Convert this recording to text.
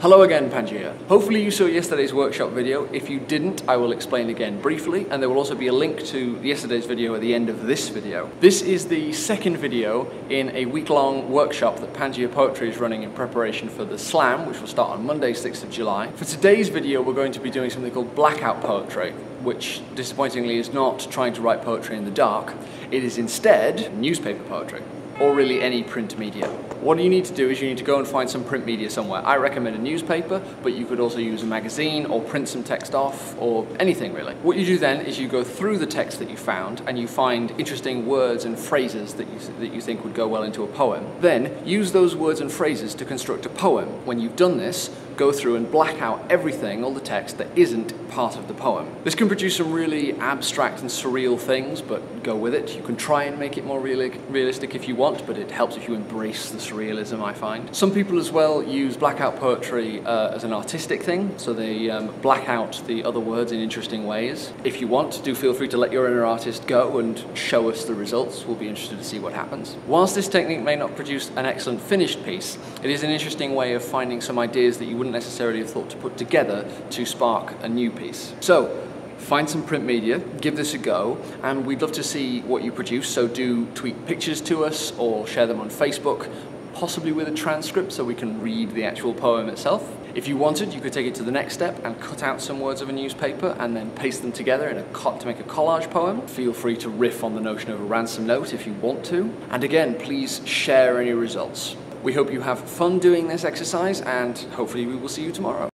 Hello again, Pangaea. Hopefully you saw yesterday's workshop video. If you didn't, I will explain again briefly, and there will also be a link to yesterday's video at the end of this video. This is the second video in a week-long workshop that Pangaea Poetry is running in preparation for the Slam, which will start on Monday, 6th of July. For today's video, we're going to be doing something called blackout poetry, which disappointingly is not trying to write poetry in the dark. It is instead newspaper poetry, or really any print media. What you need to do is you need to go and find some print media somewhere. I recommend a newspaper, but you could also use a magazine or print some text off, or anything really. What you do then is you go through the text that you found and you find interesting words and phrases that you think would go well into a poem. Then use those words and phrases to construct a poem. When you've done this, go through and black out everything, all the text that isn't part of the poem. This can produce some really abstract and surreal things, but go with it. You can try and make it more realistic if you want, but it helps if you embrace the surrealism, I find. Some people as well use blackout poetry as an artistic thing, so they black out the other words in interesting ways. If you want, do feel free to let your inner artist go and show us the results. We'll be interested to see what happens. Whilst this technique may not produce an excellent finished piece, it is an interesting way of finding some ideas that you wouldn't necessarily have thought to put together to spark a new piece. So, find some print media, give this a go, and we'd love to see what you produce, so do tweet pictures to us or share them on Facebook, possibly with a transcript so we can read the actual poem itself. If you wanted, you could take it to the next step and cut out some words of a newspaper and then paste them together in to make a collage poem. Feel free to riff on the notion of a ransom note if you want to. And again, please share any results. We hope you have fun doing this exercise, and hopefully we will see you tomorrow.